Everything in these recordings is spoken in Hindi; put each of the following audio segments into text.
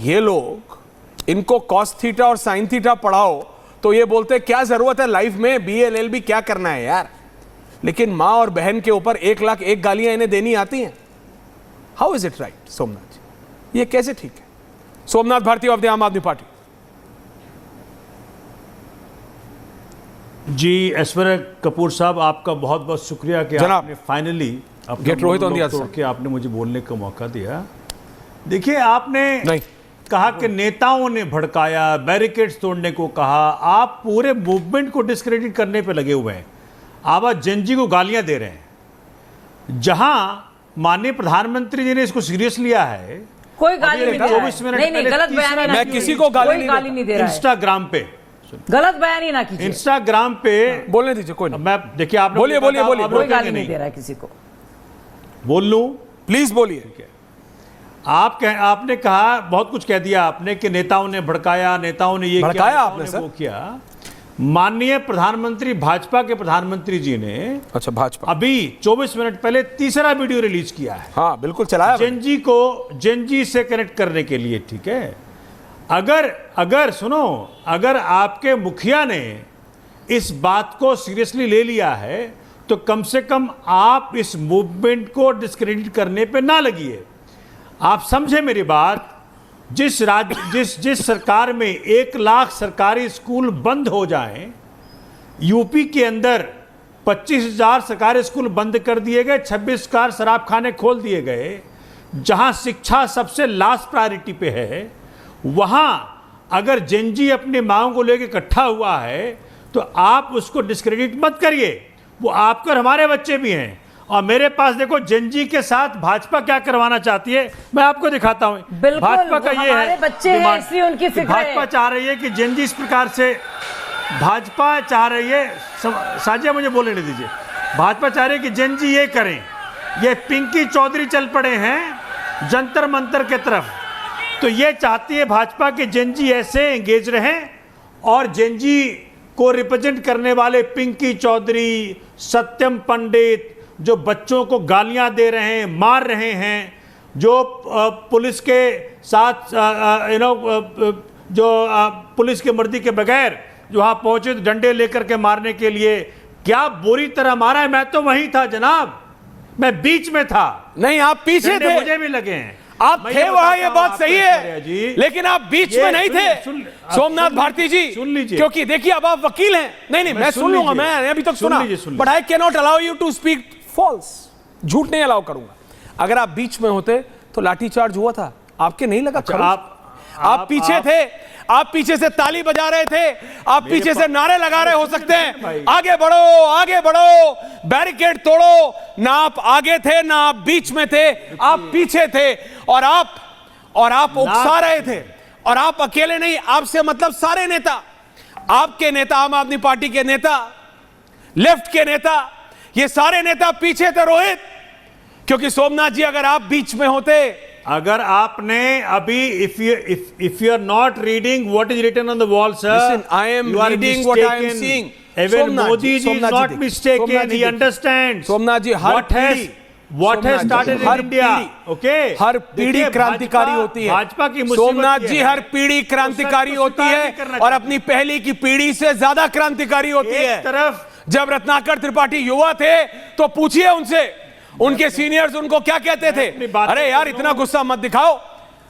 ये लोग इनको कॉस थीटा और साइन थीटा पढ़ाओ तो ये बोलते क्या जरूरत है लाइफ में, BLLB क्या करना है यार। लेकिन माँ और बहन के ऊपर 1 लाख 1 गालियां इन्हें देनी आती हैं। How is it right Somnath ji, ये कैसे ठीक है? सोमनाथ भारती ऑफ द आम आदमी पार्टी। जी ऐश्वर्या कपूर साहब, आपका बहुत बहुत शुक्रिया कि आपने finally get Rohit on the तोड़ के आपने मुझे बोलने का मौका दिया। देखिए आपने कहा कि नेताओं ने भड़काया, बैरिकेड्स तोड़ने को कहा, आप पूरे मूवमेंट को डिस्क्रेडिट करने पे लगे हुए हैं। आप आज जनजी को गालियां दे रहे हैं, जहां माननीय प्रधानमंत्री जी ने इसको सीरियस लिया है। कोई गाली नहीं दे रहा है। नहीं, गलत बयान है। मैं किसी को गाली नहीं दे रहा है। इंस्टाग्राम पे गलत बयान ही ना कीजिए। इंस्टाग्राम पे बोलने दीजिए, कोई नहीं। मैं देखिए आप बोलिए बोलिए बोलिए। कोई गाली नहीं दे रहा है किसी को। बोल लूं? प्लीज बोलिए। आपने कहा, बहुत कुछ कह दिया आपने कि नेताओं ने भड़काया, नेताओं ने ये भड़काया, आपने सर वो किया। माननीय प्रधानमंत्री, भाजपा के प्रधानमंत्री जी ने अच्छा भाजपा अभी 24 मिनट पहले तीसरा वीडियो रिलीज किया है। हाँ बिल्कुल चलाया, जेनजी से कनेक्ट करने के लिए। ठीक है, अगर सुनो, अगर आपके मुखिया ने इस बात को सीरियसली ले लिया है तो कम से कम आप इस मूवमेंट को डिस्क्रेडिट करने पे ना लगिए। आप समझे मेरी बात। जिस सरकार में 1 लाख सरकारी स्कूल बंद हो जाएं, यूपी के अंदर 25,000 सरकारी स्कूल बंद कर दिए गए, 26 कार शराब खाने खोल दिए गए, जहां शिक्षा सबसे लास्ट प्रायोरिटी पे है, वहां अगर जेनजी अपनी मांगों को लेकर इकट्ठा हुआ है तो आप उसको डिस्क्रेडिट मत करिए। वो आपके और हमारे बच्चे भी हैं। और मेरे पास देखो जेनजी के साथ भाजपा क्या करवाना चाहती है, मैं आपको दिखाता हूं। भाजपा का ये है, भाजपा चाह रही है कि जेनजी इस प्रकार से, भाजपा चाह रही है, साजिया मुझे बोलने दीजिए, भाजपा चाह रही है कि जेनजी ये करें। ये पिंकी चौधरी चल पड़े हैं जंतर मंतर के तरफ, तो ये चाहती है भाजपा के जेनजी ऐसे एंगेज रहें और जेनजी को रिप्रेजेंट करने वाले पिंकी चौधरी, सत्यम पंडित, जो बच्चों को गालियां दे रहे हैं, मार रहे हैं, जो पुलिस के साथ जो पुलिस की मर्जी के बगैर जो वहां पहुंचे डंडे लेकर के मारने के लिए, क्या बुरी तरह मारा है। मैं तो वहीं था जनाब, मैं बीच में था। नहीं, आप पीछे थे, मुझे भी लगे हैं। आप थे वहां, ये बात सही है, लेकिन आप बीच में नहीं थे सोमनाथ भारती जी। सुन लीजिए, क्योंकि देखिए अब आप वकील हैं। नहीं मैं सुन लूंगा, मैं अभी तक सुना, but I can not allow you to speak false. झूठ नहीं अलाउ करूंगा। अगर आप बीच में होते तो लाठीचार्ज हुआ था, आपके नहीं लगा? आप पीछे थे, आप पीछे से ताली बजा रहे थे, आप पीछे से नारे लगा रहे हो सकते हैं, आगे बढ़ो आगे बढ़ो, बैरिकेड तोड़ो। ना आप आगे थे ना आप बीच में थे, आप पीछे थे और आप उकसा रहे थे। और आप अकेले नहीं, आपसे मतलब सारे नेता, आपके नेता, आम आदमी पार्टी के नेता, लेफ्ट के नेता, ये सारे नेता पीछे थे रोहित। क्योंकि सोमनाथ जी अगर आप बीच में होते, अगर आपने अभी if you are not reading what is written on the wall, sir, listen, I am reading what I am seeing. Even Modi ji is not mistaken. He understands. Somnath ji, what has started in India. Okay. हर पीढ़ी क्रांतिकारी होती है। भाजपा की सोमनाथ जी, हर पीढ़ी क्रांतिकारी होती है और अपनी पहली की पीढ़ी से ज्यादा क्रांतिकारी होती है। तरफ जब रत्नाकर त्रिपाठी युवा थे तो पूछिए उनसे, उनके सीनियर्स उनको क्या कहते थे? अरे यार इतना गुस्सा मत दिखाओ।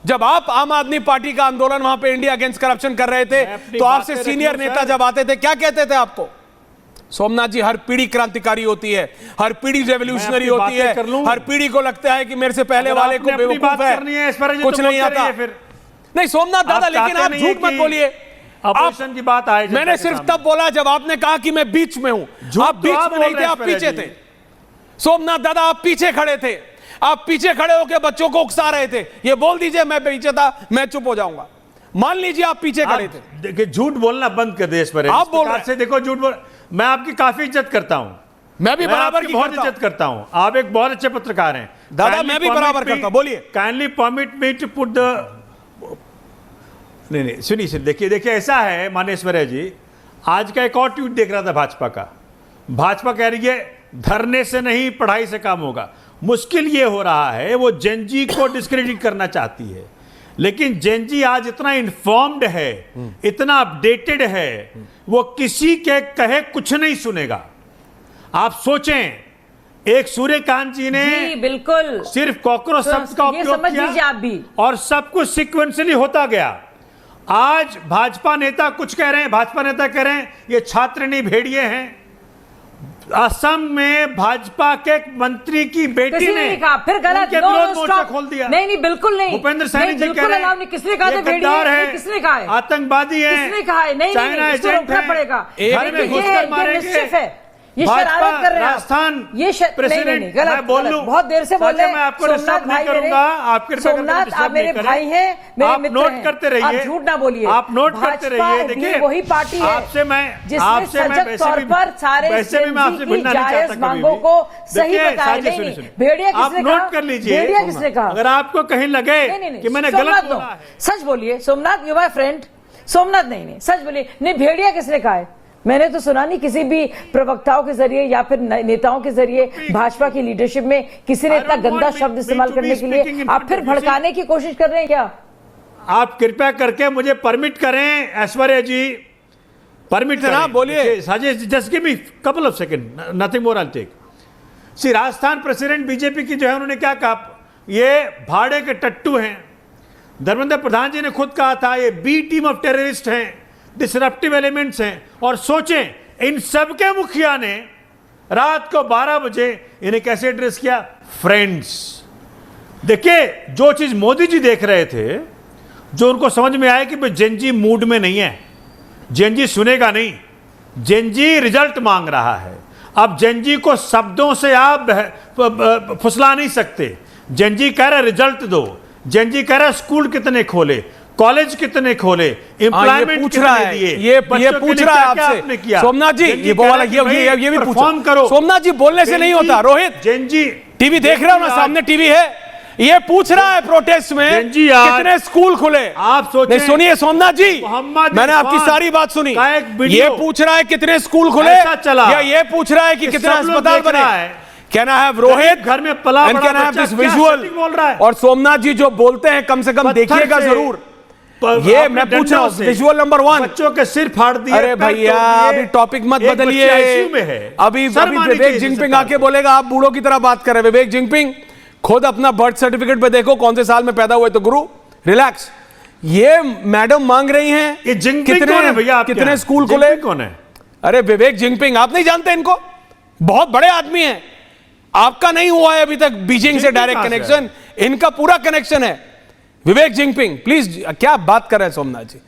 जब आप आम आदमी पार्टी का आंदोलन वहां पे इंडिया अगेंस्ट करप्शन कर रहे थे तो आपसे सीनियर नेता जब आते थे क्या कहते थे आपको? सोमनाथ जी, हर पीढ़ी क्रांतिकारी होती है, हर पीढ़ी रेवोल्यूशनरी होती है, हर पीढ़ी को लगता है कि मेरे से पहले वाले को बेवकूफ है, कुछ नहीं आता। नहीं सोमनाथ दादा, लेकिन आप झूठ मत बोलिए। अपोजिशन की बात आए, मैंने सिर्फ तब बोला जब आपने कहा कि मैं बीच में हूं। आप बीच में नहीं थे, आप पीछे थे। सोमनाथ दादा, आप पीछे खड़े थे, आप पीछे खड़े होकर बच्चों को उकसा रहे थे। ये बोल दीजिए मैं पीछे था, मैं चुप हो जाऊंगा। मान लीजिए आप पीछे खड़े थे। देखिए झूठ बोलना बंद कर देश पर। आप बोल रहे हैं। देखो झूठ बोल, मैं आपकी काफी इज्जत करता हूं, मैं भी बराबर की बहुत इज्जत करता हूं। आप एक बहुत अच्छे पत्रकार हैं दादा, मैं भी बराबर करता हूं। बोलिए। Kindly permit me to put the, नहीं सुनिए, देखिए ऐसा है मानेश्वरया जी, आज का एक और ट्वीट देख रहा था भाजपा का। भाजपा कह रही है धरने से नहीं पढ़ाई से काम होगा। मुश्किल ये हो रहा है, वो जेनजी को डिस्क्रेडिट करना चाहती है। लेकिन जेनजी आज इतना इन्फॉर्म्ड है, इतना अपडेटेड है, वो किसी के कहे कुछ नहीं सुनेगा। आप सोचें, एक सूर्यकांत जी ने बिल्कुल सिर्फ कॉकरोच शब्द का उपयोग किया आप भी, और सब कुछ सिक्वेंसली होता गया। आज भाजपा नेता कुछ कह रहे हैं, भाजपा नेता कह रहे हैं ये छात्रनी भेड़िए हैं। असम में भाजपा के एक मंत्री की बेटी ने कहा, फिर गलत, उनके विरोध मोर्चा खोल दिया। नहीं बिल्कुल नहीं, भूपेंद्र सैनी जी कह रहे हैं किसने कहा गद्दार है, किसने कहा है, आतंकवादी है, किसने कहा है? नहीं, चाइना इसको रोकना पड़ेगा, घर में घुसकर मारेंगे। ये शरारत कर रहे हैं राजस्थान ये प्रेसिडेंट, गलत, मैं बोल लूं, बहुत देर से बोल रहे हैं। मैं आपको डिस्टर्ब नहीं करूंगा, आप कृपया सोमनाथ, आप मेरे भाई हैं, मेरे मित्र नोट हैं, करते रहिए, आप झूठ ना बोलिए, आप नोट करते रहिए। देखिए वही पार्टी है आपसे मैं जिसने सजग तौर पर सारे वैसे भी मैं आपसे भिड़ना नहीं चाहता मांगों को सही बताया। नहीं, भेड़िया किसने कहा? नोट कर लीजिए, भेड़िया किसने कहा? अगर आपको कहीं लगे कि मैंने गलत बोला है, सच बोलिए। Somnath, you my friend. Somnath नहीं, सच बोलिए। नहीं, भेड़िया किसने कहा है? मैंने तो सुना नहीं किसी भी प्रवक्ताओं के जरिए या फिर नेताओं के जरिए भाजपा की लीडरशिप में किसी ने इतना गंदा शब्द इस्तेमाल करने के लिए आप फिर भड़काने की कोशिश कर रहे हैं क्या? आप कृपया करके मुझे परमिट करें, ऐश्वर्या जी, परमिट करें, बोलिए। साजिश, just give me couple of second, nothing more, I take. See, Rajasthan president BJP की जो है, उन्होंने क्या कहा, ये भाड़े के टट्टू हैं। धर्मेंद्र प्रधान जी ने खुद कहा था ये बी टीम ऑफ टेररिस्ट हैं, डिसरप्टिव एलिमेंट्स हैं। और सोचें, इन सबके मुखिया ने रात को 12 बजे इन्हें कैसे एड्रेस किया? फ्रेंड्स। देखिए, जो चीज मोदी जी देख रहे थे, जो उनको समझ में आया कि भाई जेनजी मूड में नहीं है, जेनजी सुनेगा नहीं, जेनजी रिजल्ट मांग रहा है। अब जेनजी को शब्दों से आप फुसला नहीं सकते। जेनजी कह रहा है रिजल्ट दो, जेनजी कह रहा है स्कूल कितने खोले, कॉलेज कितने खोले, एम्प्लॉयमेंट पूछ रहा है, ये पूछ रहा है आपसे किया? सोमनाथ जी, ये वाला ये भी परफॉर्म करो। सोमनाथ जी, बोलने से नहीं होता। रोहित, जेनजी टीवी देख रहे हो ना, सामने टीवी है, ये पूछ रहा है प्रोटेस्ट में कितने स्कूल खुले। आप सोचिए, सुनिए सोमनाथ जी, मैंने आपकी सारी बात सुनी। ये पूछ रहा है कितने स्कूल खुले, या ये पूछ रहा है कि कितने अस्पताल बने। Can I have रोहित घर में पला and can I have this visual? और सोमनाथ जी जो बोलते हैं कम से कम देखिएगा जरूर। ये मैं पूछ रहा हूँ, विजुअल नंबर 1, बच्चों के सिर फाड़ दिए। अरे भैया, अभी टॉपिक मत बदलिए। अभी विवेक जिंगपिंग आके बोलेगा आप बूढ़ों की तरह बात कर रहे हैं। विवेक जिंगपिंग खुद अपना बर्थ सर्टिफिकेट पे देखो कौन से साल में पैदा हुए। तो गुरु रिलैक्स। ये मैडम मांग रही हैं ये जिंगपिंग कौन है भैया? कितने स्कूल खुले? कौन है? अरे विवेक जिंगपिंग, आप नहीं जानते इनको? बहुत बड़े आदमी हैं। आपका नहीं हुआ है अभी तक बीजिंग से डायरेक्ट कनेक्शन, इनका पूरा कनेक्शन है। विवेक जिंगपिंग, प्लीज, क्या बात कर रहे हैं सोमनाथ जी?